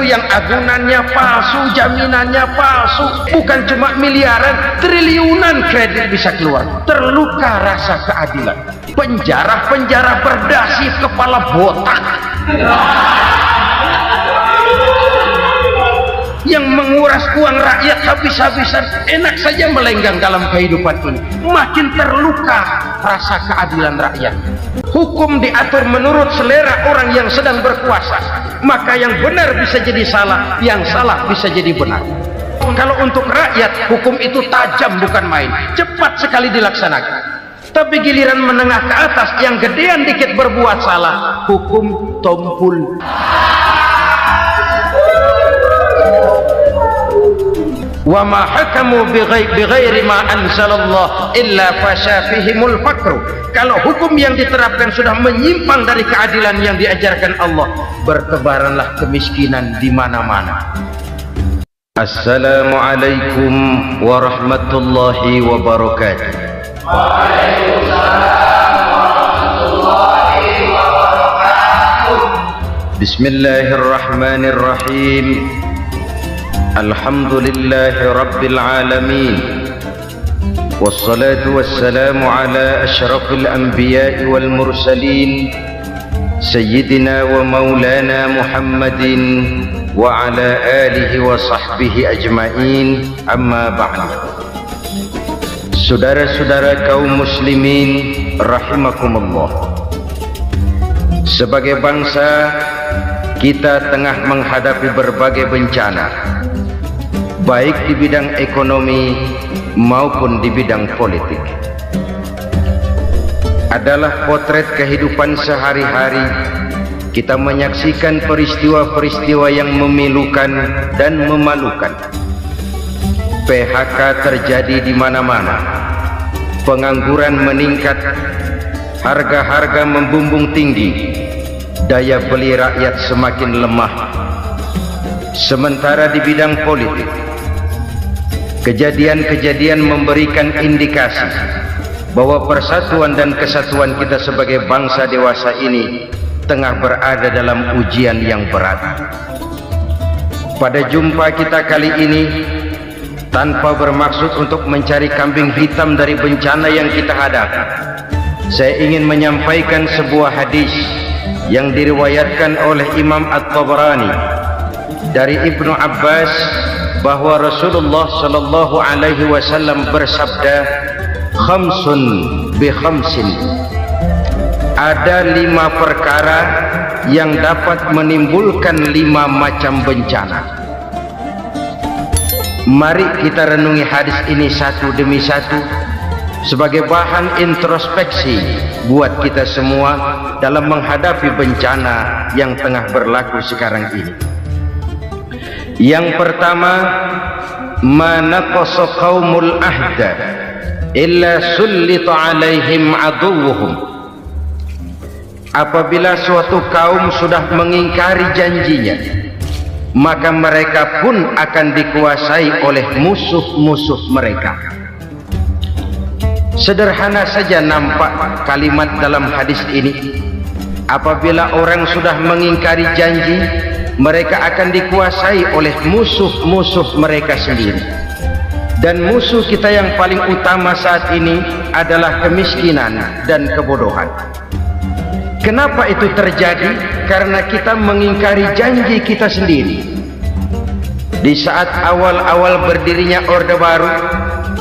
tertentu yang agunannya palsu, jaminannya palsu, bukan cuma miliaran, triliunan kredit bisa keluar. Terluka rasa keadilan. Penjara berdasi, kepala botak yang menguras uang rakyat habis-habisan, enak saja melenggang dalam kehidupan ini. Makin terluka rasa keadilan rakyat. Hukum diatur menurut selera orang yang sedang berkuasa, maka yang benar bisa jadi salah, yang salah bisa jadi benar. Kalau untuk rakyat, hukum itu tajam bukan main, cepat sekali dilaksanakan. Tapi giliran menengah ke atas, yang gedean dikit berbuat salah, hukum tompul. Wa ma hakamu bighairi ma anzalallah illa fasha fihimul faqru. Kalau hukum yang diterapkan sudah menyimpang dari keadilan yang diajarkan Allah, bertebaranlah kemiskinan di mana-mana. Assalamualaikum warahmatullahi wabarakatuh. Waalaikumsalam warahmatullahi wabarakatuh. Bismillahirrahmanirrahim. Alhamdulillahi rabbil alamin. Wassalatu wassalamu ala asyrafil anbiya'i wal mursalin Sayyidina wa maulana Muhammadin wa ala alihi wa sahbihi ajma'in. Amma ba'd. Saudara-saudara kaum muslimin rahimakumullah, sebagai bangsa kita tengah menghadapi berbagai bencana, baik di bidang ekonomi maupun di bidang politik. Adalah potret kehidupan sehari-hari. Kita menyaksikan peristiwa-peristiwa yang memilukan dan memalukan. PHK terjadi di mana-mana, pengangguran meningkat, harga-harga membumbung tinggi, daya beli rakyat semakin lemah. Sementara di bidang politik, kejadian-kejadian memberikan indikasi bahwa persatuan dan kesatuan kita sebagai bangsa dewasa ini tengah berada dalam ujian yang berat. Pada jumpa kita kali ini, tanpa bermaksud untuk mencari kambing hitam dari bencana yang kita hadapi, saya ingin menyampaikan sebuah hadis yang diriwayatkan oleh Imam At-Tabrani dari Ibnu Abbas bahwa Rasulullah sallallahu alaihi wasallam bersabda, khamsun bi khamsin. Ada 5 perkara yang dapat menimbulkan 5 macam bencana. Mari kita renungi hadis ini satu demi satu sebagai bahan introspeksi buat kita semua dalam menghadapi bencana yang tengah berlaku sekarang ini. Yang pertama, manaqasa qaumul ahda illa sullita alaihim aduwwuhum. Apabila suatu kaum sudah mengingkari janjinya, maka mereka pun akan dikuasai oleh musuh-musuh mereka. Sederhana saja nampak kalimat dalam hadis ini. Apabila orang sudah mengingkari janji, mereka akan dikuasai oleh musuh-musuh mereka sendiri. Dan musuh kita yang paling utama saat ini adalah kemiskinan dan kebodohan. Kenapa itu terjadi? Karena kita mengingkari janji kita sendiri. Di saat awal-awal berdirinya Orde Baru,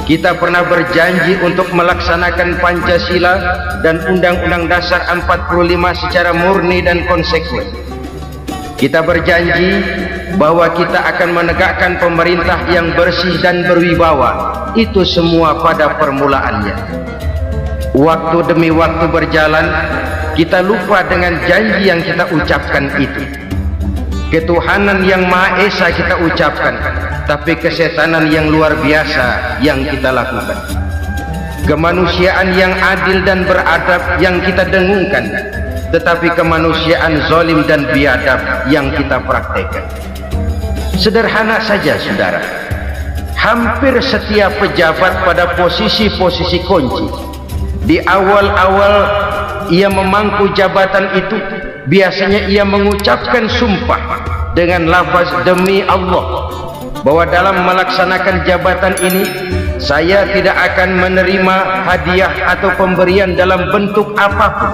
kita pernah berjanji untuk melaksanakan Pancasila dan Undang-Undang Dasar 45 secara murni dan konsekuen. Kita berjanji bahwa kita akan menegakkan pemerintah yang bersih dan berwibawa. Itu semua pada permulaannya. Waktu demi waktu berjalan, kita lupa dengan janji yang kita ucapkan itu. Ketuhanan yang Maha Esa kita ucapkan, tapi kesetanan yang luar biasa yang kita lakukan. Kemanusiaan yang adil dan beradab yang kita dengungkan, tetapi kemanusiaan zalim dan biadab yang kita praktekkan. Sederhana saja saudara, hampir setiap pejabat pada posisi-posisi kunci, di awal-awal ia memangku jabatan itu, biasanya ia mengucapkan sumpah dengan lafaz demi Allah bahwa dalam melaksanakan jabatan ini saya tidak akan menerima hadiah atau pemberian dalam bentuk apapun.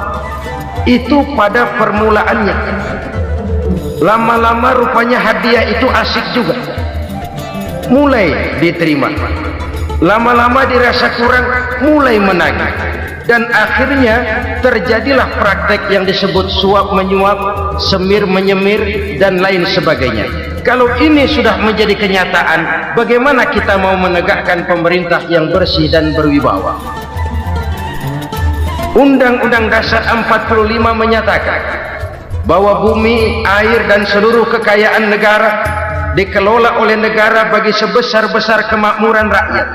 Itu pada permulaannya. Lama-lama rupanya hadiah itu asik juga, mulai diterima. Lama-lama dirasa kurang, mulai menagih, dan akhirnya terjadilah praktek yang disebut suap menyuap, semir menyemir, dan lain sebagainya. Kalau ini sudah menjadi kenyataan, bagaimana kita mau menegakkan pemerintah yang bersih dan berwibawa? Undang-Undang Dasar 45 menyatakan bahwa bumi, air, dan seluruh kekayaan negara dikelola oleh negara bagi sebesar-besar kemakmuran rakyat.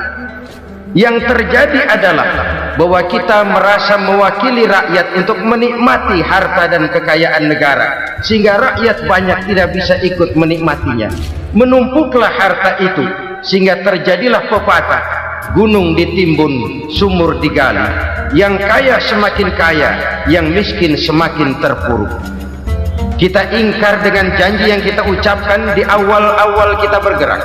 Yang terjadi adalah bahwa kita merasa mewakili rakyat untuk menikmati harta dan kekayaan negara, sehingga rakyat banyak tidak bisa ikut menikmatinya. Menumpuklah harta itu sehingga terjadilah pepatah, gunung ditimbun, sumur digali. Yang kaya semakin kaya, yang miskin semakin terpuruk. Kita ingkar dengan janji yang kita ucapkan di awal-awal kita bergerak.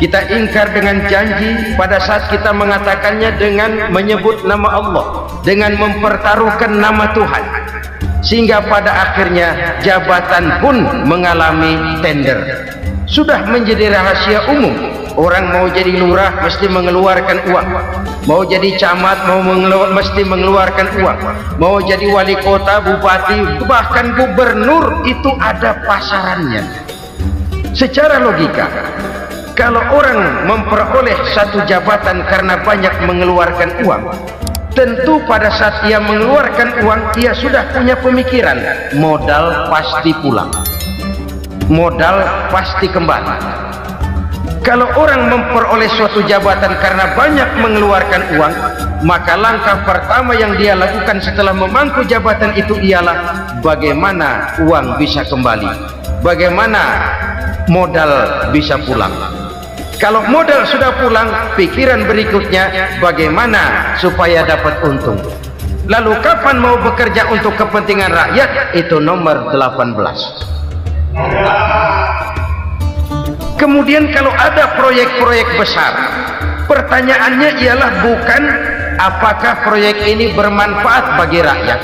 Kita ingkar dengan janji pada saat kita mengatakannya dengan menyebut nama Allah, dengan mempertaruhkan nama Tuhan, sehingga pada akhirnya jabatan pun mengalami tender. Sudah menjadi rahasia umum. Orang mau jadi lurah mesti mengeluarkan uang, mau jadi camat mesti mengeluarkan uang, mau jadi wali kota, bupati, bahkan gubernur, itu ada pasarannya. Secara logika, kalau orang memperoleh satu jabatan karena banyak mengeluarkan uang, tentu pada saat ia mengeluarkan uang, ia sudah punya pemikiran, modal pasti pulang, modal pasti kembali. Kalau orang memperoleh suatu jabatan karena banyak mengeluarkan uang, maka langkah pertama yang dia lakukan setelah memangku jabatan itu ialah bagaimana uang bisa kembali, bagaimana modal bisa pulang. Kalau modal sudah pulang, pikiran berikutnya bagaimana supaya dapat untung. Lalu kapan mau bekerja untuk kepentingan rakyat? Itu nomor 18. Kemudian kalau ada proyek-proyek besar, pertanyaannya ialah bukan apakah proyek ini bermanfaat bagi rakyat,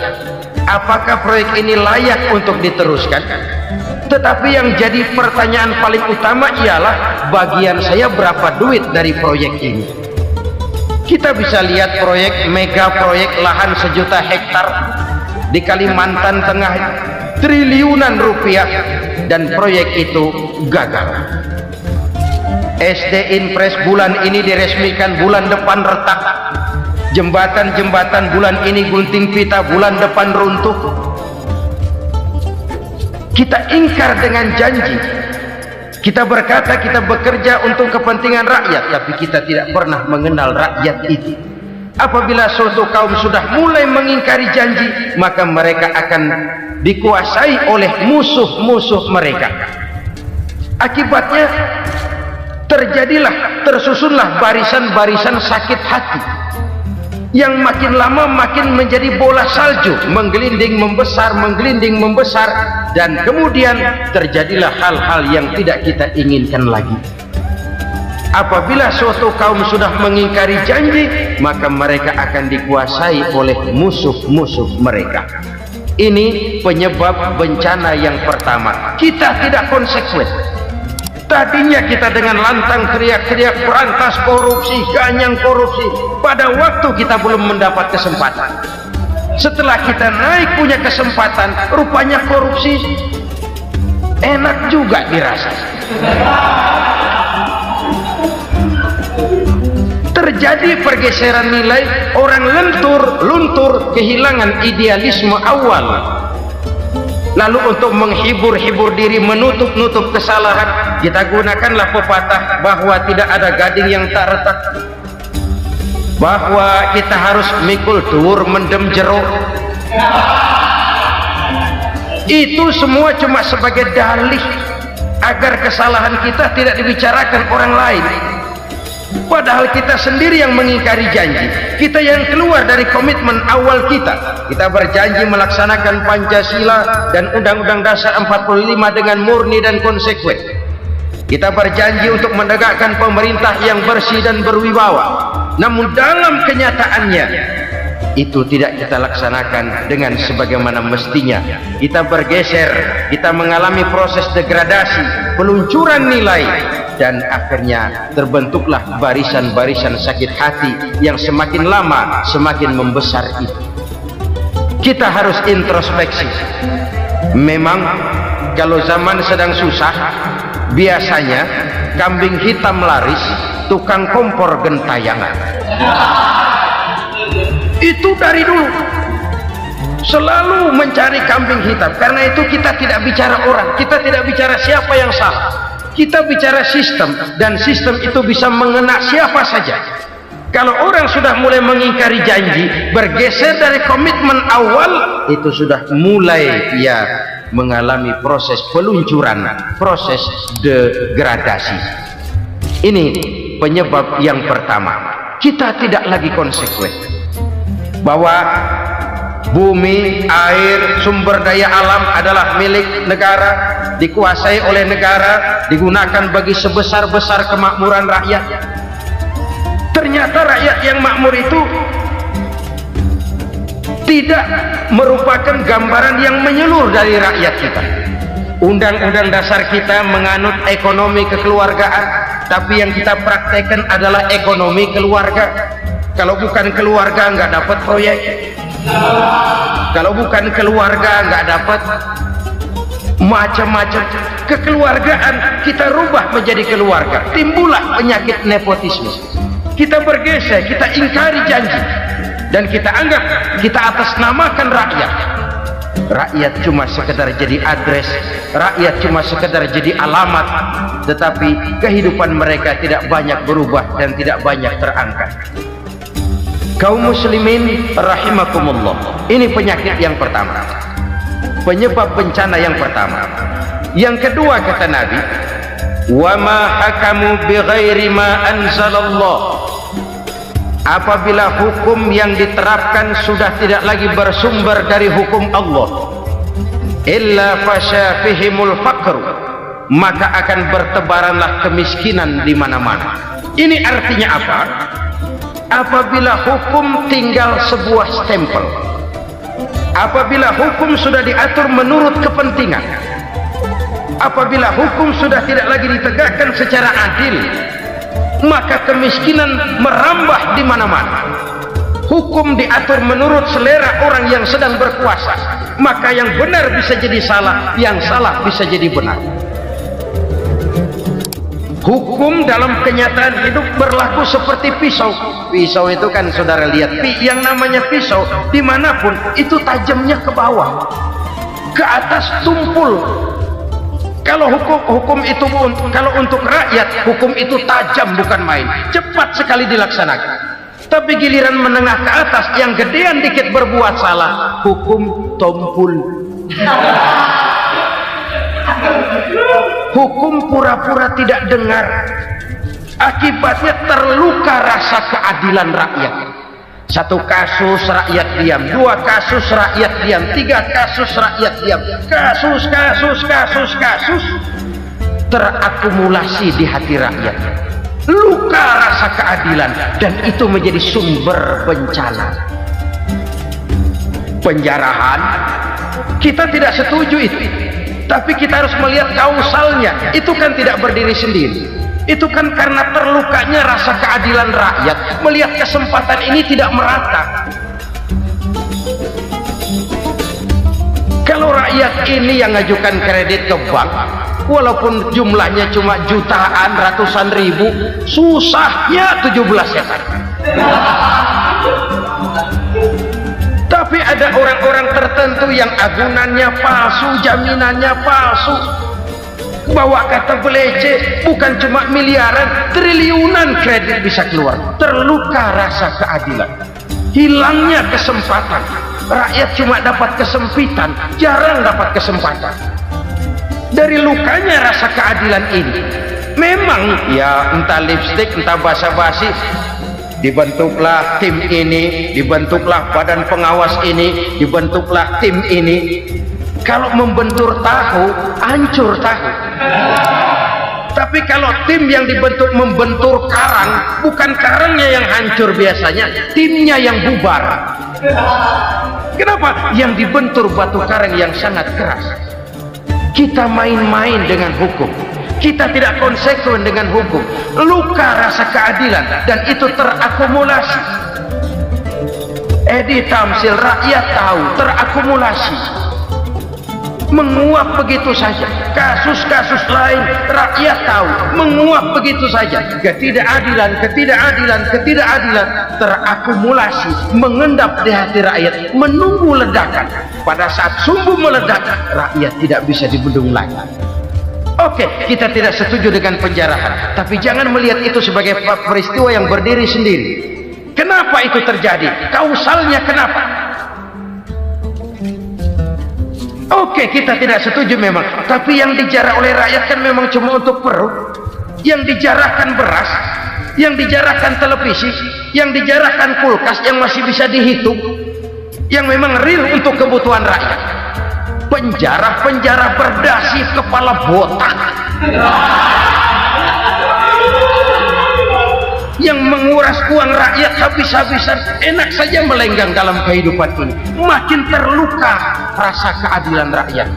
apakah proyek ini layak untuk diteruskan, tetapi yang jadi pertanyaan paling utama ialah bagian saya berapa duit dari proyek ini. Kita bisa lihat proyek mega proyek lahan 1 juta hektar di Kalimantan Tengah, triliunan rupiah, dan proyek itu gagal. SD Impres bulan ini diresmikan, bulan depan retak. Jembatan-jembatan bulan ini gunting pita, bulan depan runtuh. Kita ingkar dengan janji. Kita berkata kita bekerja untuk kepentingan rakyat, tapi kita tidak pernah mengenal rakyat itu. Apabila suatu kaum sudah mulai mengingkari janji, maka mereka akan dikuasai oleh musuh-musuh mereka. Akibatnya tersusunlah barisan-barisan sakit hati yang makin lama makin menjadi bola salju, menggelinding membesar, dan kemudian terjadilah hal-hal yang tidak kita inginkan lagi. Apabila suatu kaum sudah mengingkari janji, maka mereka akan dikuasai oleh musuh-musuh mereka. Ini penyebab bencana yang pertama. Kita tidak konsekuen. Tadinya kita dengan lantang teriak-teriak berantas korupsi, ganyang korupsi. Pada waktu kita belum mendapat kesempatan. Setelah kita naik punya kesempatan, rupanya korupsi enak juga dirasa. Terjadi pergeseran nilai, orang luntur, kehilangan idealisme awal. Lalu untuk menghibur diri, menutup kesalahan, kita gunakanlah pepatah bahwa tidak ada gading yang tak retak, bahwa kita harus mikul dhuwur mendem jero. Itu semua cuma sebagai dalih agar kesalahan kita tidak dibicarakan orang lain. Padahal kita sendiri yang mengingkari janji. Kita yang keluar dari komitmen awal kita. Kita berjanji melaksanakan Pancasila dan Undang-Undang Dasar 45 dengan murni dan konsekuen. Kita berjanji untuk menegakkan pemerintah yang bersih dan berwibawa. Namun dalam kenyataannya itu tidak kita laksanakan dengan sebagaimana mestinya. Kita bergeser, kita mengalami proses degradasi, peluncuran nilai, dan akhirnya terbentuklah barisan-barisan sakit hati yang semakin lama semakin membesar itu. Kita harus introspeksi. Memang kalau zaman sedang susah, biasanya kambing hitam laris, tukang kompor gentayangan. Itu dari dulu selalu mencari kambing hitam. Karena itu kita tidak bicara orang, kita tidak bicara siapa yang salah, kita bicara sistem, dan sistem itu bisa mengena siapa saja. Kalau orang sudah mulai mengingkari janji, bergeser dari komitmen awal, itu sudah mulai ya mengalami proses peluncuran, proses degradasi. Ini penyebab yang pertama. Kita tidak lagi konsekuen bahwa bumi, air, sumber daya alam adalah milik negara, dikuasai oleh negara, digunakan bagi sebesar-besar kemakmuran rakyat. Ternyata rakyat yang makmur itu tidak merupakan gambaran yang menyeluruh dari rakyat kita. Undang-undang dasar kita menganut ekonomi kekeluargaan, tapi yang kita praktekkan adalah ekonomi keluarga. Kalau bukan keluarga nggak dapat proyek, kalau bukan keluarga nggak dapat macam-macam. Kekeluargaan kita rubah menjadi keluarga, timbullah penyakit nepotisme. Kita bergeser, kita ingkari janji, dan kita anggap kita atasnamakan rakyat. Rakyat cuma sekedar jadi adres, rakyat cuma sekedar jadi alamat, tetapi kehidupan mereka tidak banyak berubah dan tidak banyak terangkat. Kaum muslimin rahimakumullah, ini penyakit yang pertama, penyebab bencana yang pertama. Yang kedua, kata Nabi, wa ma hakamu bighairi ma anzalallah. Apabila hukum yang diterapkan sudah tidak lagi bersumber dari hukum Allah, illa fasha fihimul faqr, maka akan bertebaranlah kemiskinan di mana-mana. Ini artinya apa? Apabila hukum tinggal sebuah stempel, apabila hukum sudah diatur menurut kepentingan, apabila hukum sudah tidak lagi ditegakkan secara adil, maka kemiskinan merambah di mana-mana. Hukum diatur menurut selera orang yang sedang berkuasa, maka yang benar bisa jadi salah, yang salah bisa jadi benar. Hukum dalam kenyataan hidup berlaku seperti pisau. Pisau itu kan saudara lihat, yang namanya pisau dimanapun itu tajamnya ke bawah, ke atas tumpul. Kalau hukum itu kalau untuk rakyat, hukum itu tajam bukan main, cepat sekali dilaksanakan. Tapi giliran menengah ke atas yang gedean dikit berbuat salah, hukum tumpul. Hukum pura-pura tidak dengar, akibatnya terluka rasa keadilan rakyat. Satu kasus rakyat diam, dua kasus rakyat diam, tiga kasus rakyat diam, kasus terakumulasi di hati rakyat, luka rasa keadilan, dan itu menjadi sumber bencana. Penjarahan kita tidak setuju itu, tapi kita harus melihat kausalnya. Itu kan tidak berdiri sendiri, itu kan karena terlukanya rasa keadilan rakyat melihat kesempatan ini tidak merata. Kalau rakyat ini yang ngajukan kredit ke bank, walaupun jumlahnya cuma jutaan, ratusan ribu, susahnya 17 hektar. Tapi ada orang-orang tertentu yang agunannya palsu, jaminannya palsu, bawa kata belece, bukan cuma miliaran, triliunan kredit bisa keluar. Terluka rasa keadilan, hilangnya kesempatan. Rakyat cuma dapat kesempitan, jarang dapat kesempatan. Dari lukanya rasa keadilan ini, Memang ya, entah lipstik, entah basa-basi, dibentuklah tim ini, dibentuklah badan pengawas ini, dibentuklah tim ini. Kalau membentur tahu, hancur tahu. Tapi kalau tim yang dibentuk membentur karang, bukan karangnya yang hancur biasanya, timnya yang bubar. Kenapa? Yang dibentur batu karang yang sangat keras. Kita main-main dengan hukum, kita tidak konsekuen dengan hukum, luka rasa keadilan, dan itu terakumulasi. Edi Tamsil, rakyat tahu, terakumulasi, menguap begitu saja. Kasus-kasus lain rakyat tahu, menguap begitu saja. Ketidakadilan terakumulasi, mengendap di hati rakyat, menunggu ledakan. Pada saat sumbu meledak, rakyat tidak bisa dibendung lagi. Oke, kita tidak setuju dengan penjarahan, tapi jangan melihat itu sebagai peristiwa yang berdiri sendiri. Kenapa itu terjadi? Kausalnya kenapa? Oke, kita tidak setuju memang, tapi yang dijarah oleh rakyat kan memang cuma untuk perut. Yang dijarahkan beras, yang dijarahkan televisi, yang dijarahkan kulkas yang masih bisa dihitung, yang memang real untuk kebutuhan rakyat. Penjara berdasi kepala botak yang menguras uang rakyat habis-habisan, enak saja melenggang dalam kehidupan ini. Makin terluka rasa keadilan rakyat.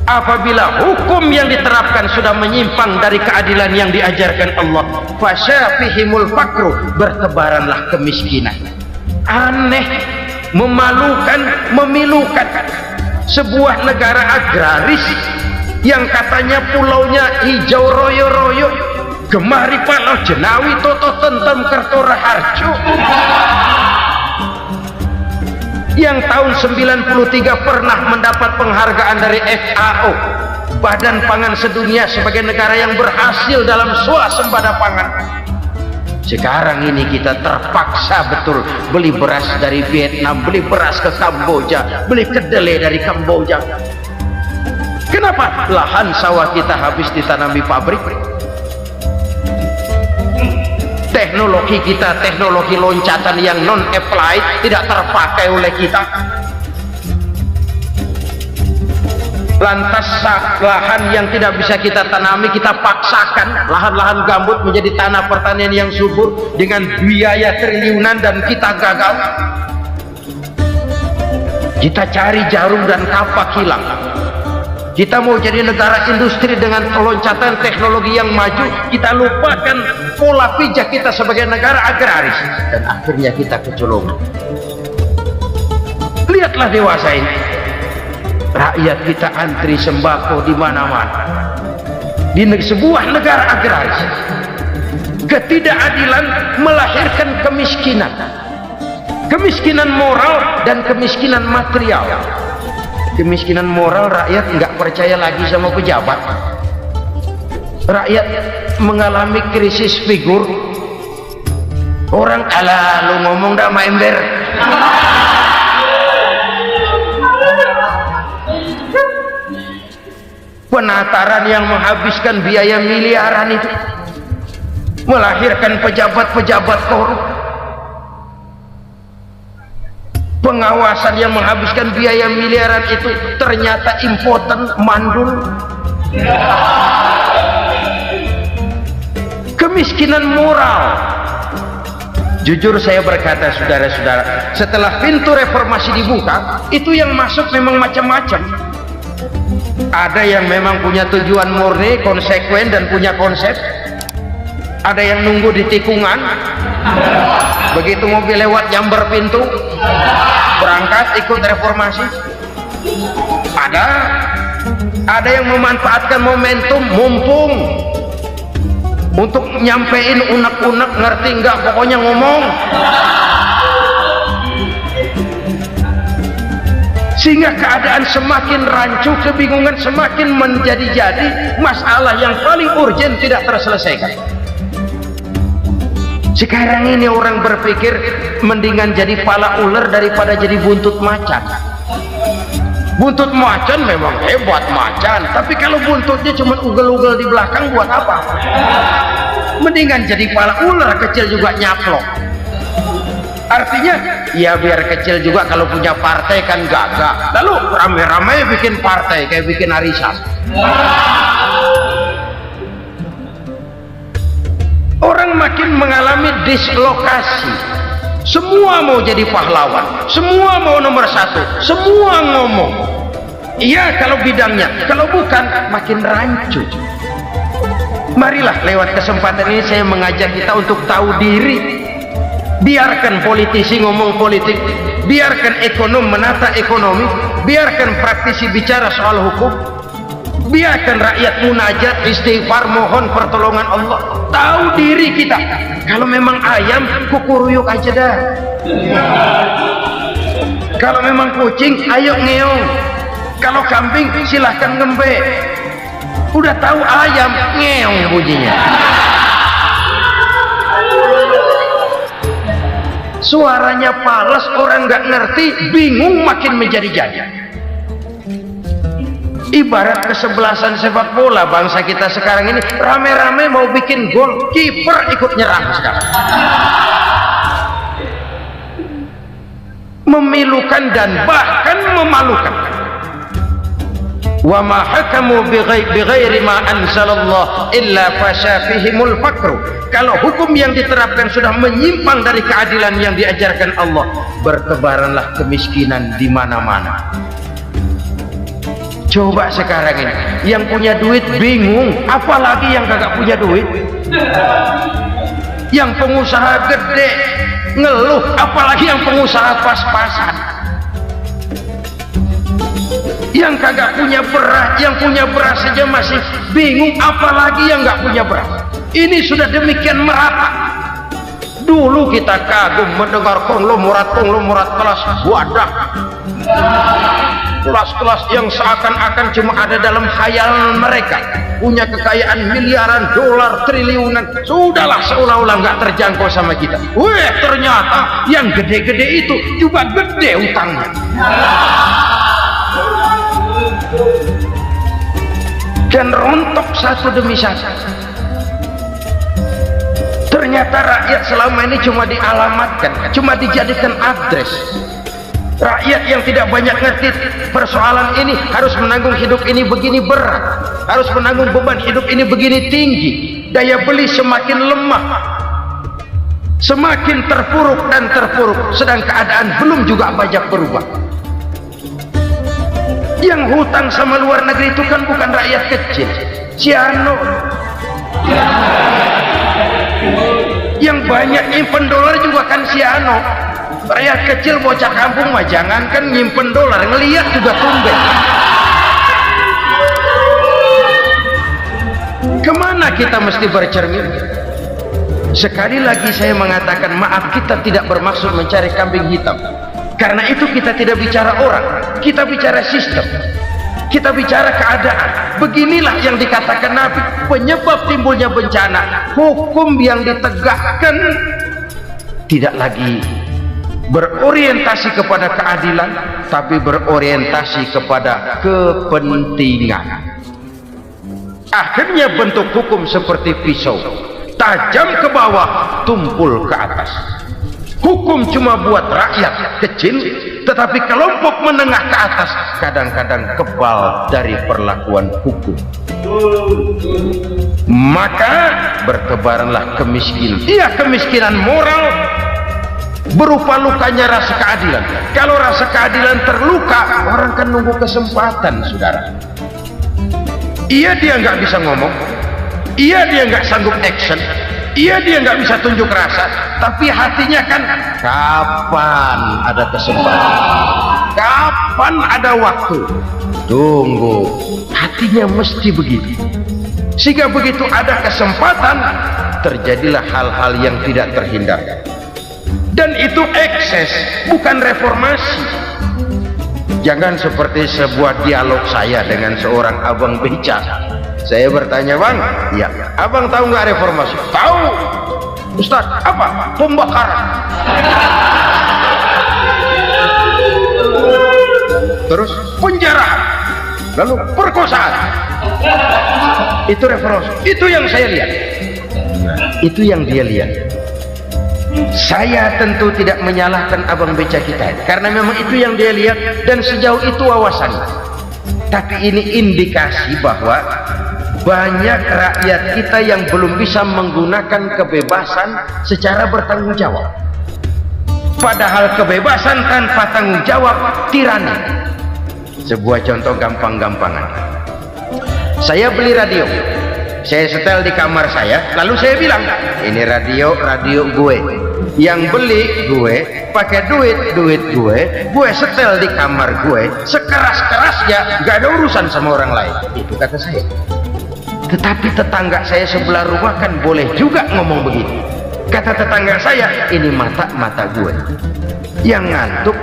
Apabila hukum yang diterapkan sudah menyimpang dari keadilan yang diajarkan Allah, fasyafihimul fakru, bertebaranlah kemiskinan. Aneh, memalukan, memilukan. Sebuah negara agraris yang katanya pulaunya hijau royo-royo, gemari palau jenawi toto tentem kertora harjo, yang tahun 93 pernah mendapat penghargaan dari FAO, Badan Pangan Sedunia, sebagai negara yang berhasil dalam swasembada pangan. Sekarang ini kita terpaksa betul beli beras dari Vietnam, beli beras ke Kamboja, beli kedelai dari Kamboja. Kenapa? Lahan sawah kita habis ditanami pabrik. Teknologi kita, teknologi loncatan yang non-applied, tidak terpakai oleh kita. Lantas lahan yang tidak bisa kita tanami, kita paksakan lahan-lahan gambut menjadi tanah pertanian yang subur dengan biaya triliunan, dan kita gagal. Kita cari jarum dan kapak hilang. Kita mau jadi negara industri dengan loncatan teknologi yang maju, kita lupakan pola pijak kita sebagai negara agraris, dan akhirnya kita kecolongan. Lihatlah dewasa ini, rakyat kita antri sembako di mana-mana. Di sebuah negara agraris, ketidakadilan melahirkan kemiskinan, kemiskinan moral dan kemiskinan material. Kemiskinan moral, rakyat nggak percaya lagi sama pejabat. Rakyat mengalami krisis figur. Orang ala lu ngomong dah main ember. Penataran yang menghabiskan biaya miliaran itu melahirkan pejabat-pejabat korup. Pengawasan yang menghabiskan biaya miliaran itu ternyata impoten, mandul. Kemiskinan moral. Jujur saya berkata, saudara-saudara, setelah pintu reformasi dibuka, itu yang masuk memang macam-macam. Ada yang memang punya tujuan murni, konsekuen, dan punya konsep. Ada yang nunggu di tikungan, begitu mobil lewat nyamber pintu, berangkat ikut reformasi. Ada yang memanfaatkan momentum, mumpung, untuk nyampein unek-unek, ngerti nggak, pokoknya ngomong. Sehingga keadaan semakin rancu, kebingungan semakin menjadi-jadi, masalah yang paling urgen tidak terselesaikan. Sekarang ini orang berpikir mendingan jadi pala ular daripada jadi buntut macan. Buntut macan memang hebat macan, tapi kalau buntutnya cuma ugel-ugel di belakang buat apa? Mendingan jadi kepala ular kecil juga nyaplok. Artinya ya biar kecil juga kalau punya partai kan gagah. Lalu rame-rame bikin partai kayak bikin arisan. Orang makin mengalami dislokasi. Semua mau jadi pahlawan, semua mau nomor satu, semua ngomong iya kalau bidangnya, kalau bukan makin rancu. Marilah lewat kesempatan ini saya mengajak kita untuk tahu diri. Biarkan politisi ngomong politik, biarkan ekonom menata ekonomi, biarkan praktisi bicara soal hukum, biarkan rakyat munajat, istighfar, mohon pertolongan Allah. Tahu diri kita. Kalau memang ayam, kukuruyuk aja dah. Kalau memang kucing, ayo ngeong. Kalau kambing, silahkan ngembe. Udah tahu ayam, ngeong bunyinya. Suaranya palas, orang nggak ngerti, bingung, makin menjadi-jadi. Ibarat kesebelasan sepak bola bangsa kita sekarang ini, rame-rame mau bikin gol, kiper ikut nyerang sekarang. Memilukan dan bahkan memalukan. Wa ma hakamu bighairi ma anzalallah illa fasyafihimul fakru. Kalau hukum yang diterapkan sudah menyimpang dari keadilan yang diajarkan Allah, bertebaranlah kemiskinan di mana-mana. Coba sekarang ini yang punya duit bingung, apalagi yang kagak punya duit. Yang pengusaha gede ngeluh, apalagi yang pengusaha pas-pasan. Yang kagak punya beras, yang punya beras saja masih bingung, apalagi yang nggak punya beras. Ini sudah demikian merata. Dulu kita kagum mendengar konglomerat kelas wadah, kelas-kelas yang seakan-akan cuma ada dalam khayalan mereka, punya kekayaan miliaran dolar, triliunan. Sudahlah, seolah-olah nggak terjangkau sama kita. Weh, ternyata yang gede-gede itu juga gede utangnya. Dan rontok satu demi satu. Ternyata rakyat selama ini cuma dialamatkan, cuma dijadikan address. Rakyat yang tidak banyak ngerti persoalan ini harus menanggung hidup ini begini berat, harus menanggung beban hidup ini begini tinggi, daya beli semakin lemah, semakin terpuruk dan terpuruk, sedang keadaan belum juga banyak berubah. Yang hutang sama luar negeri itu kan bukan rakyat kecil, Ciano. Yang banyak nyimpen dolar juga kan Ciano. Rakyat kecil bocah kampung mah jangankan nyimpen dolar, ngelihat juga tumben. Kemana kita mesti bercermin? Sekali lagi saya mengatakan maaf, kita tidak bermaksud mencari kambing hitam. Karena itu kita tidak bicara orang, kita bicara sistem, kita bicara keadaan. Beginilah yang dikatakan Nabi, penyebab timbulnya bencana, hukum yang ditegakkan tidak lagi berorientasi kepada keadilan, tapi berorientasi kepada kepentingan. Akhirnya bentuk hukum seperti pisau, tajam ke bawah, tumpul ke atas. Hukum cuma buat rakyat kecil, tetapi kelompok menengah ke atas kadang-kadang kebal dari perlakuan hukum. Maka bertebaranlah kemiskinan. Iya, kemiskinan moral berupa lukanya rasa keadilan. Kalau rasa keadilan terluka, orang kan nunggu kesempatan, saudara. Iya, dia nggak bisa ngomong, iya dia nggak sanggup action, iya dia nggak bisa tunjuk rasa, tapi hatinya kan kapan ada kesempatan, kapan ada waktu, tunggu. Hatinya mesti begitu, sehingga begitu ada kesempatan terjadilah hal-hal yang tidak terhindarkan. Dan itu ekses, bukan reformasi. Jangan seperti sebuah dialog saya dengan seorang abang beca. Saya bertanya, bang, ya, abang tahu nggak reformasi? Tahu, Ustaz. Apa? Pembakaran. Terus penjarahan, lalu perkosaan. Itu referensi, itu yang saya lihat, itu yang dia lihat. Saya tentu tidak menyalahkan abang beca kita, karena memang itu yang dia lihat dan sejauh itu wawasannya. Tapi ini indikasi bahwa banyak rakyat kita yang belum bisa menggunakan kebebasan secara bertanggung jawab. Padahal kebebasan tanpa tanggung jawab tirani. Sebuah contoh gampang-gampangan. Saya beli radio, saya setel di kamar saya, lalu saya bilang, ini radio gue, yang beli gue, pakai duit gue setel di kamar gue, sekeras-kerasnya, gak ada urusan sama orang lain. Itu kata saya. Tetapi tetangga saya sebelah rumah kan boleh juga ngomong begitu. Kata tetangga saya, ini mata gue, yang ngantuk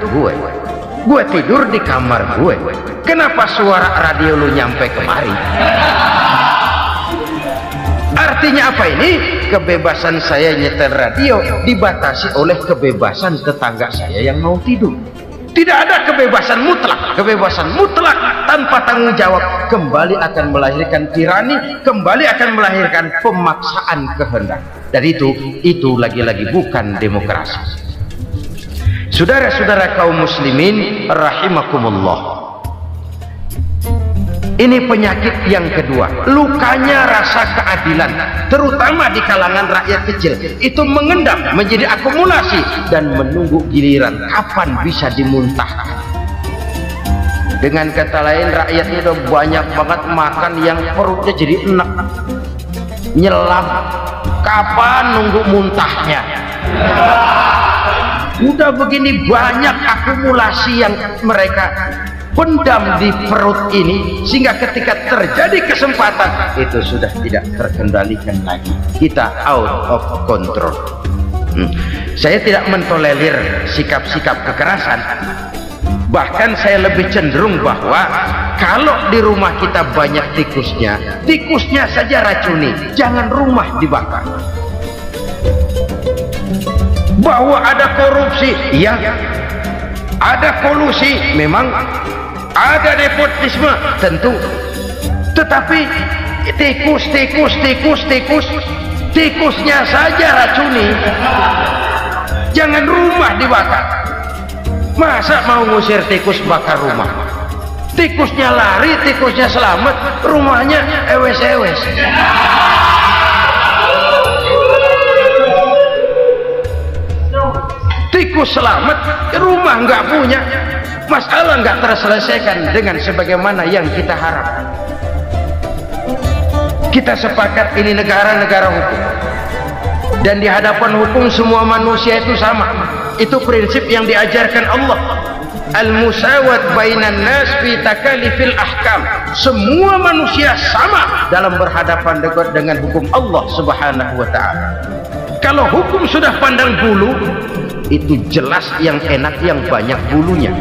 gue tidur di kamar gue, kenapa suara radio lu nyampe kemari? Artinya apa ini? Kebebasan saya nyetel radio dibatasi oleh kebebasan tetangga saya yang mau tidur. Tidak ada kebebasan mutlak. Kebebasan mutlak tanpa tanggung jawab kembali akan melahirkan tirani, kembali akan melahirkan pemaksaan kehendak. Dan itu lagi-lagi bukan demokrasi. Saudara-saudara kaum muslimin rahimakumullah. Ini penyakit yang kedua, lukanya rasa keadilan, terutama di kalangan rakyat kecil. Itu mengendap menjadi akumulasi dan menunggu giliran kapan bisa dimuntahkan. Dengan kata lain, rakyatnya udah banyak banget makan yang perutnya jadi enak, nyelam. Kapan nunggu muntahnya? Udah begini banyak akumulasi yang mereka pendam di perut ini, sehingga ketika terjadi kesempatan itu sudah tidak terkendalikan lagi. Kita out of control. Saya tidak mentolerir sikap-sikap kekerasan. Bahkan saya lebih cenderung bahwa kalau di rumah kita banyak tikusnya saja racuni, jangan rumah dibakar. Bahwa ada korupsi, iya. Ada kolusi, memang. Ada nepotisme, tentu. Tetapi tikusnya saja racuni, jangan rumah dibakar. Masa mau ngusir tikus bakar rumah? Tikusnya lari, tikusnya selamat, rumahnya ewes-ewes. Tikus selamat, rumah nggak punya, masalah nggak terselesaikan dengan sebagaimana yang kita harapkan. Kita sepakat ini negara hukum, dan di hadapan hukum semua manusia itu sama. Itu prinsip yang diajarkan Allah. Al-musawat bainan nas fi takalifil ahkam. Semua manusia sama dalam berhadapan dengan hukum Allah Subhanahu wa ta'ala. Kalau hukum sudah pandang bulu, itu jelas yang enak yang banyak bulunya.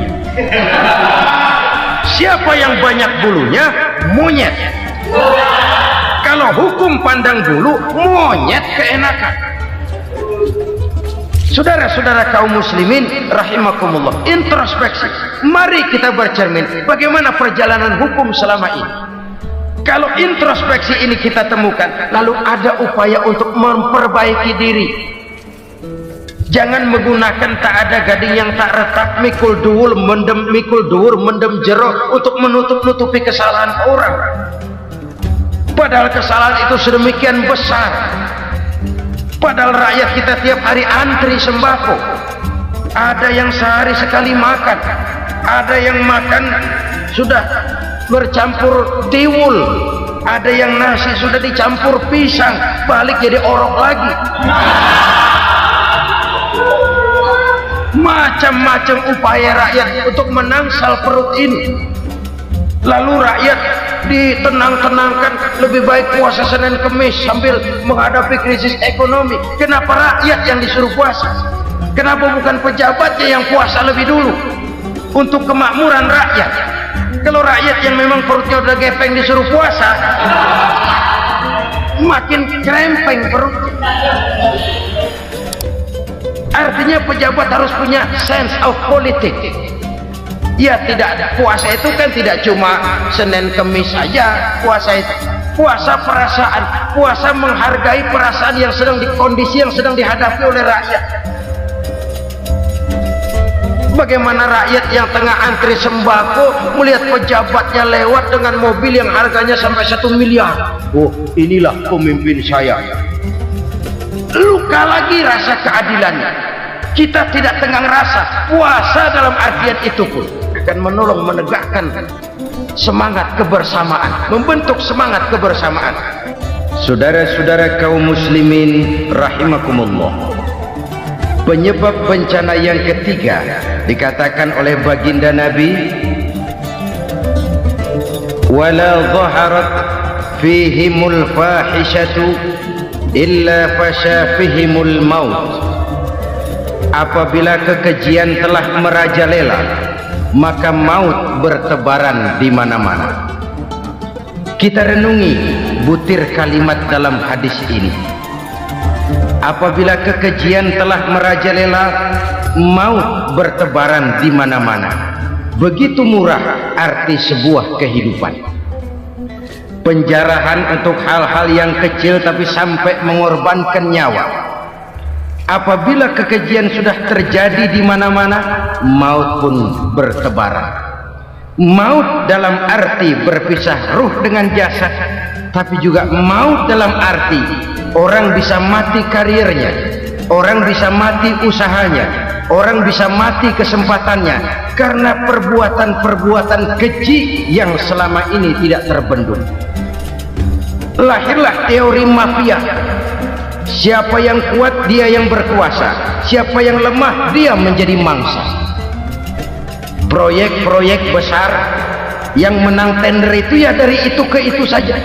Siapa yang banyak bulunya? Monyet. Kalau hukum pandang bulu, monyet keenakan. Saudara-saudara kaum muslimin rahimakumullah, introspeksi. Mari kita bercermin bagaimana perjalanan hukum selama ini. Kalau introspeksi ini kita temukan, lalu ada upaya untuk memperbaiki diri. Jangan menggunakan tak ada gading yang tak retak, mikul duwur mendem jero untuk menutup-nutupi kesalahan orang. Padahal kesalahan itu sedemikian besar. Padahal rakyat kita tiap hari antri sembako. Ada yang sehari sekali makan, ada yang makan sudah bercampur tiwul, ada yang nasi sudah dicampur pisang, balik jadi orok lagi. Macam-macam upaya rakyat untuk menangsal perut ini. Lalu rakyat ditenang-tenangkan, lebih baik puasa Senin Kemis sambil menghadapi krisis ekonomi. Kenapa rakyat yang disuruh puasa? Kenapa bukan pejabatnya yang puasa lebih dulu untuk kemakmuran rakyat? Kalau rakyat yang memang perutnya udah gepeng disuruh puasa, makin krempeng perutnya. Artinya pejabat harus punya sense of politics. Ya tidak, puasa itu kan tidak cuma Senin Kemis saja. Puasa itu puasa perasaan, puasa menghargai perasaan yang sedang kondisi yang sedang dihadapi oleh rakyat. Bagaimana rakyat yang tengah antri sembako melihat pejabatnya lewat dengan mobil yang harganya sampai 1 miliar. Oh, inilah pemimpin saya. Luka lagi rasa keadilannya. Kita tidak tengah rasa. Puasa dalam artian itu pun akan menolong menegakkan semangat kebersamaan, membentuk semangat kebersamaan. Saudara-saudara kaum muslimin rahimakumullah, penyebab bencana yang ketiga dikatakan oleh baginda Nabi, wala dhaharat fihimul fahishatu illa fasha fihimul maut. Apabila kekejian telah merajalela, maka maut bertebaran di mana-mana. Kita renungi butir kalimat dalam hadis ini. Apabila kekejian telah merajalela, maut bertebaran di mana-mana. Begitu murah arti sebuah kehidupan. Penjarahan untuk hal-hal yang kecil tapi sampai mengorbankan nyawa. Apabila kekejian sudah terjadi di mana-mana, maut pun bertebaran. Maut dalam arti berpisah ruh dengan jasad, tapi juga maut dalam arti orang bisa mati karirnya, orang bisa mati usahanya, orang bisa mati kesempatannya karena perbuatan-perbuatan keji yang selama ini tidak terbendung. Lahirlah teori mafia. Siapa yang kuat dia yang berkuasa, siapa yang lemah dia menjadi mangsa. Proyek-proyek besar yang menang tender itu ya dari itu ke itu saja.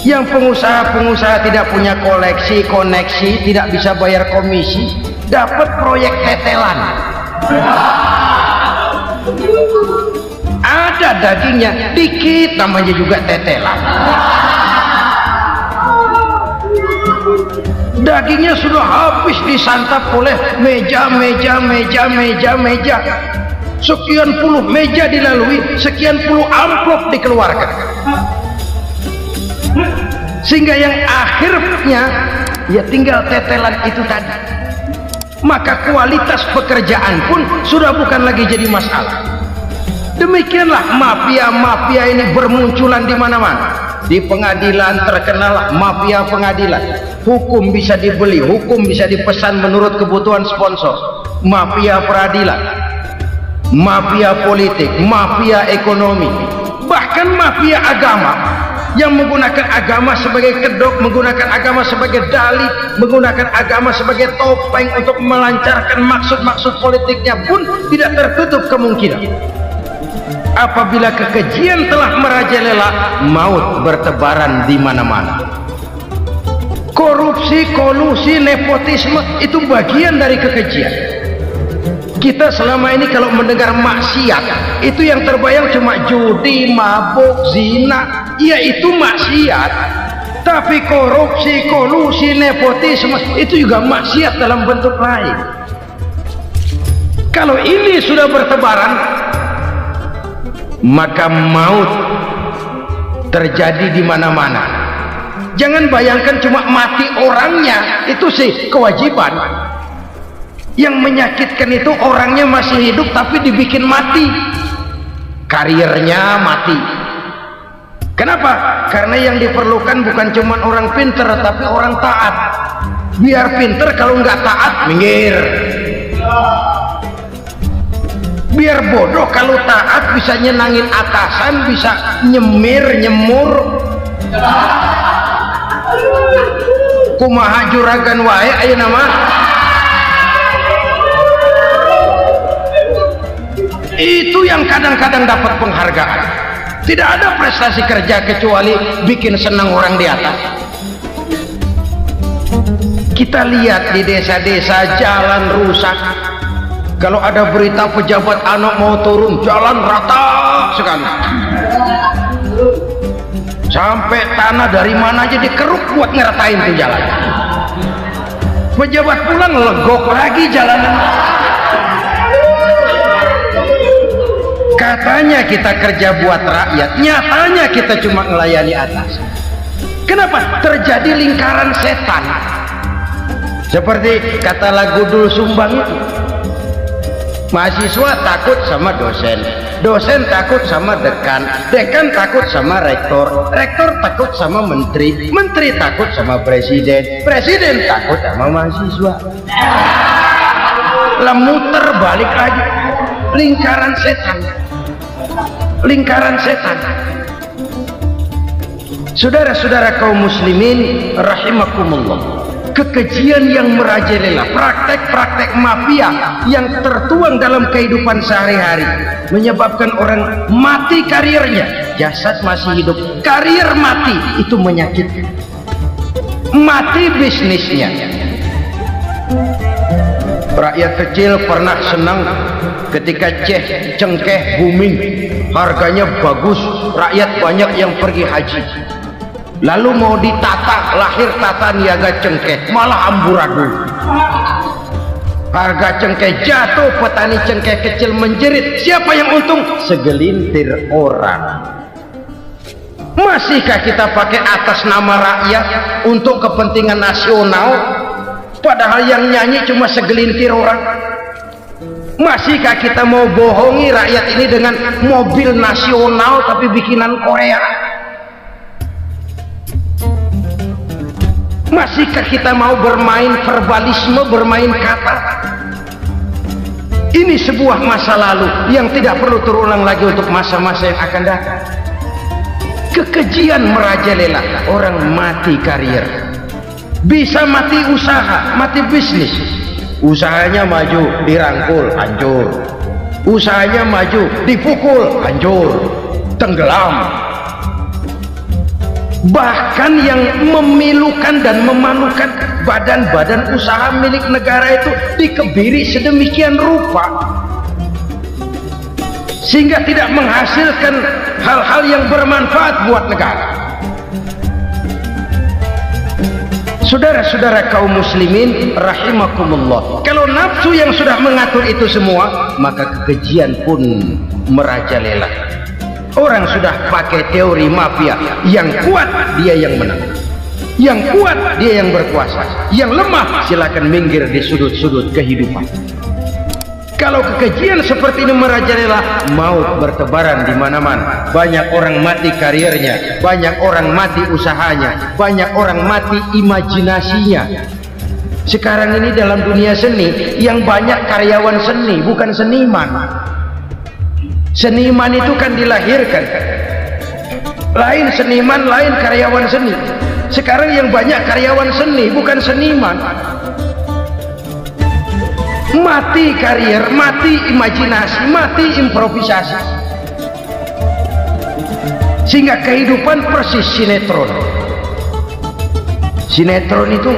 Yang pengusaha-pengusaha tidak punya koneksi, tidak bisa bayar komisi, dapat proyek tetelan. Ada dagingnya dikit, namanya juga tetelan. Dagingnya sudah habis disantap oleh meja. Sekian puluh meja dilalui, sekian puluh amplop dikeluarkan. Sehingga yang akhirnya ya tinggal tetelan itu tadi. Maka kualitas pekerjaan pun sudah bukan lagi jadi masalah. Demikianlah mafia-mafia ini bermunculan di mana-mana. Di pengadilan terkenal mafia pengadilan. Hukum bisa dibeli, hukum bisa dipesan menurut kebutuhan sponsor. Mafia peradilan, mafia politik, mafia ekonomi, bahkan mafia agama yang menggunakan agama sebagai kedok, menggunakan agama sebagai dalih, menggunakan agama sebagai topeng untuk melancarkan maksud-maksud politiknya pun tidak tertutup kemungkinan. Apabila kekejian telah merajalela, maut bertebaran di mana-mana. Korupsi, kolusi, nepotisme itu bagian dari kekejian. Kita selama ini kalau mendengar maksiat, itu yang terbayang cuma judi, mabuk, zina. Ya itu maksiat. Tapi korupsi, kolusi, nepotisme itu juga maksiat dalam bentuk lain. Kalau ini sudah bertebaran, maka maut terjadi di mana-mana. Jangan bayangkan cuma mati orangnya, itu sih kewajiban. Yang menyakitkan itu orangnya masih hidup tapi dibikin mati, karirnya mati. Kenapa? Karena yang diperlukan bukan cuma orang pinter tapi orang taat. Biar pinter, kalau nggak taat minggir. Biar bodoh, kalau taat bisa nyenangin atasan, bisa nyemur. Kumaha juragan wae ayeuna mah. Itu yang kadang-kadang dapat penghargaan. Tidak ada prestasi kerja kecuali bikin senang orang di atas. Kita lihat di desa-desa jalan rusak. Kalau ada berita pejabat anak mau turun, jalan rata sekali. Sampai tanah dari mana aja dikeruk buat ngeratain tuh jalan. Pejabat pulang legok lagi jalanan. Katanya kita kerja buat rakyat, nyatanya kita cuma melayani atas. Kenapa? Terjadi lingkaran setan. Seperti kata lagu Dul Sumbang itu, mahasiswa takut sama dosen, dosen takut sama dekan, dekan takut sama rektor, rektor takut sama menteri, menteri takut sama presiden, presiden takut sama mahasiswa. Lah muter balik lagi, lingkaran setan, lingkaran setan. Saudara-saudara kaum muslimin rahimakumullah, kekejian yang merajalela, praktek-praktek mafia yang tertuang dalam kehidupan sehari-hari menyebabkan orang mati karirnya, jasad masih hidup, karir mati, itu menyakitkan. Mati bisnisnya. Rakyat kecil pernah senang ketika cengkeh booming, harganya bagus, rakyat banyak yang pergi haji. Lalu mau ditata, lahir tata niaga cengkeh, malah amburadul. Harga cengkeh jatuh, petani cengkeh kecil menjerit. Siapa yang untung? Segelintir orang. Masihkah kita pakai atas nama rakyat untuk kepentingan nasional, padahal yang nyanyi cuma segelintir orang? Masihkah kita mau bohongi rakyat ini dengan mobil nasional tapi bikinan Korea? Masihkah kita mau bermain verbalisme, bermain kata? Ini sebuah masa lalu yang tidak perlu terulang lagi untuk masa-masa yang akan datang. Kekejian merajalela, orang mati karir, bisa mati usaha, mati bisnis. Usahanya maju, dirangkul, hancur. Usahanya maju, dipukul, hancur, tenggelam. Bahkan yang memilukan dan memalukan badan-badan usaha milik negara itu dikebiri sedemikian rupa sehingga tidak menghasilkan hal-hal yang bermanfaat buat negara. Saudara-saudara kaum muslimin rahimakumullah, kalau nafsu yang sudah mengatur itu semua, maka kekejian pun merajalela. Orang sudah pakai teori mafia, yang kuat dia yang menang, yang kuat dia yang berkuasa, yang lemah silakan minggir di sudut-sudut kehidupan. Kalau kekejian seperti ini merajalela, maut bertebaran di mana-mana. Banyak orang mati karirnya, banyak orang mati usahanya, banyak orang mati imajinasinya. Sekarang ini dalam dunia seni yang banyak karyawan seni, bukan seniman. Seniman itu kan dilahirkan, lain seniman, lain karyawan seni. Sekarang yang banyak karyawan seni, bukan seniman. Mati karir, mati imajinasi, mati improvisasi, sehingga kehidupan persis sinetron. Sinetron itu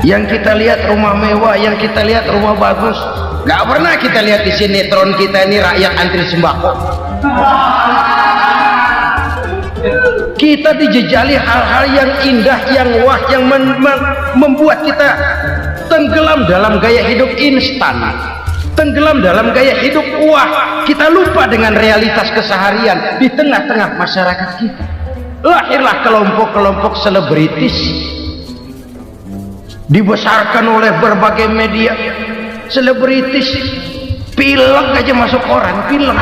yang kita lihat rumah mewah, yang kita lihat rumah bagus. Gak pernah kita lihat di sinetron kita ini rakyat antri sembako. Kita dijejali hal-hal yang indah, yang wah, yang membuat kita tenggelam dalam gaya hidup instan, tenggelam dalam gaya hidup wah. Kita lupa dengan realitas keseharian di tengah-tengah masyarakat kita. Lahirlah kelompok-kelompok selebritis, dibesarkan oleh berbagai media. Selebritis pilek aja masuk koran, pilek.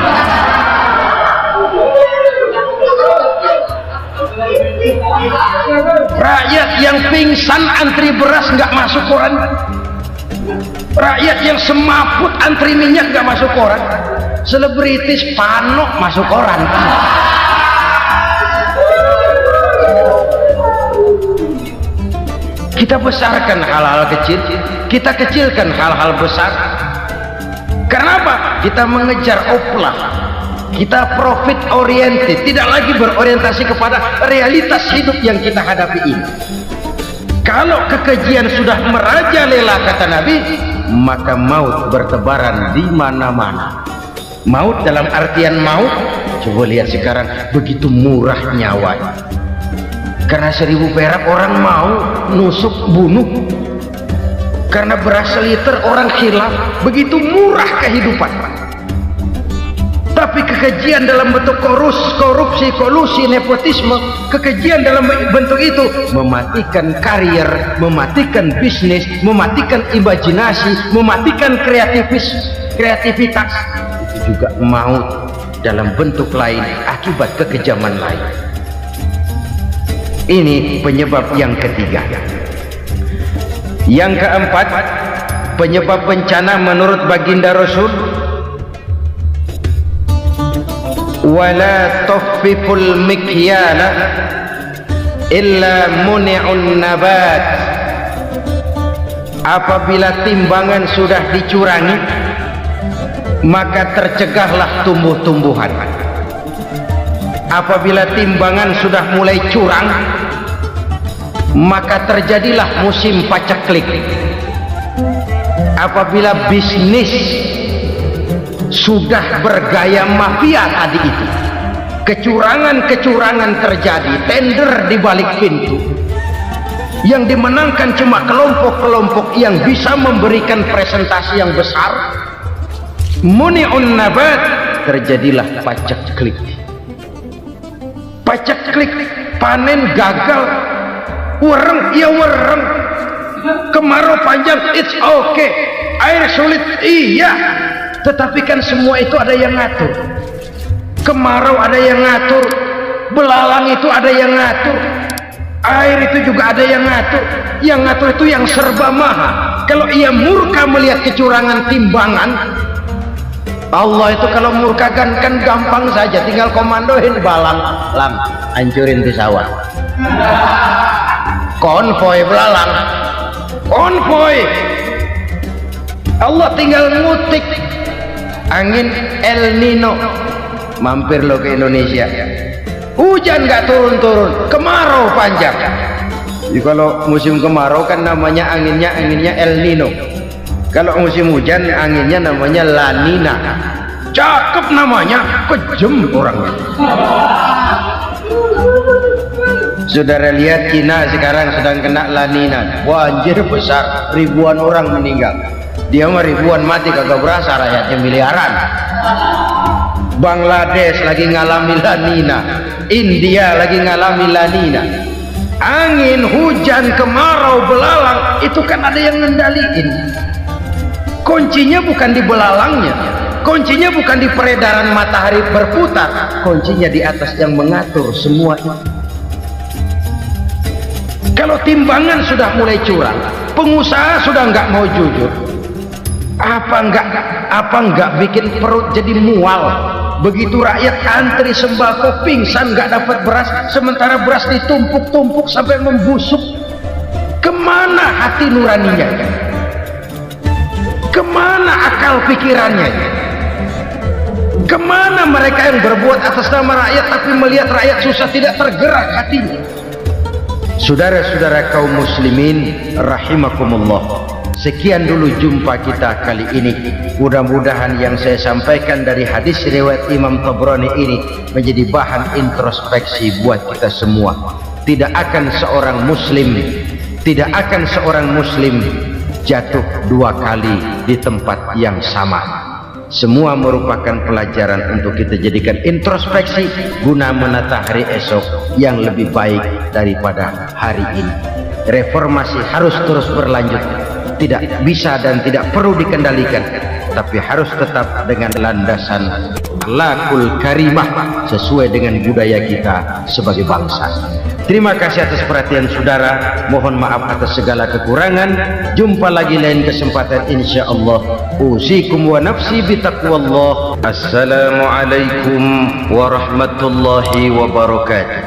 Rakyat yang pingsan antri beras nggak masuk koran. Rakyat yang semaput antri minyak nggak masuk koran. Selebritis panok masuk koran. Kita besarkan hal-hal kecil, kita kecilkan hal-hal besar. Karena apa? Kita mengejar oplah, kita profit oriented, tidak lagi berorientasi kepada realitas hidup yang kita hadapi ini. Kalau kekejian sudah merajalela, kata Nabi, maka maut bertebaran di mana-mana. Maut dalam artian maut, coba lihat sekarang begitu murah nyawa. Karena 1000 perak orang mau nusuk bunuh, karena beras seliter orang khilaf. Begitu murah kehidupan. Tapi kekejian dalam bentuk korupsi, kolusi, nepotisme, kekejian dalam bentuk itu mematikan karier, mematikan bisnis, mematikan imajinasi, mematikan kreativitas. Itu juga maut dalam bentuk lain akibat kekejaman lain. Ini penyebab yang ketiga. Yang keempat, penyebab bencana menurut baginda Rasul, wala tuffiful mikyala illa muni'un nabat. Apabila timbangan sudah dicurangi, maka tercegahlah tumbuh-tumbuhan. Apabila timbangan sudah mulai curang, maka terjadilah musim paceklik. Apabila bisnis sudah bergaya mafia tadi itu, kecurangan-kecurangan terjadi, tender di balik pintu, yang dimenangkan cuma kelompok-kelompok yang bisa memberikan presentasi yang besar, muni'un nabat, terjadilah paceklik. Paceklik, panen gagal, wereng, ya wereng, kemarau panjang, it's okay, air sulit, iya, tetapi kan semua itu ada yang ngatur. Kemarau ada yang ngatur, belalang itu ada yang ngatur, air itu juga ada yang ngatur. Yang ngatur itu yang serba maha. Kalau ia murka melihat kecurangan timbangan, Allah itu kalau murka kan gampang saja, tinggal komandoin balang, lang, hancurin pesawat, konvoy belalang, konvoy. Allah tinggal ngutik. Angin El Nino mampir lo ke Indonesia, hujan nggak turun-turun, kemarau panjang. Jadi kalau musim kemarau kan namanya anginnya El Nino. Kalau musim hujan anginnya namanya La Nina. Cakep namanya, kejem orangnya. Saudara lihat Cina sekarang sedang kena La Nina, banjir besar, ribuan orang meninggal. Dia mah ribuan mati kagak berasa, rakyatnya miliaran. Bangladesh lagi ngalami La Nina, India lagi ngalami La Nina. Angin, hujan, kemarau, belalang itu kan ada yang ngendaliin. Kuncinya bukan di belalangnya, kuncinya bukan di peredaran matahari berputar, kuncinya di atas yang mengatur semua itu. Kalau timbangan sudah mulai curang, pengusaha sudah nggak mau jujur, apa nggak bikin perut jadi mual. Begitu rakyat antri sembako pingsan nggak dapat beras, sementara beras ditumpuk-tumpuk sampai membusuk. Kemana hati nuraninya? Kemana akal pikirannya? Kemana mereka yang berbuat atas nama rakyat tapi melihat rakyat susah tidak tergerak hatinya? Saudara-saudara kaum muslimin rahimakumullah, sekian dulu jumpa kita kali ini. Mudah-mudahan yang saya sampaikan dari hadis riwayat Imam Tabrani ini menjadi bahan introspeksi buat kita semua. Tidak akan seorang muslim jatuh dua kali di tempat yang sama. Semua merupakan pelajaran untuk kita jadikan introspeksi guna menata hari esok yang lebih baik daripada hari ini. Reformasi harus terus berlanjut, tidak bisa dan tidak perlu dikendalikan, tapi harus tetap dengan landasan akhlakul karimah sesuai dengan budaya kita sebagai bangsa. Terima kasih atas perhatian saudara, mohon maaf atas segala kekurangan. Jumpa lagi lain kesempatan insyaallah. Usikum wa nafsi bitaqwallah. Assalamualaikum warahmatullahi wabarakatuh.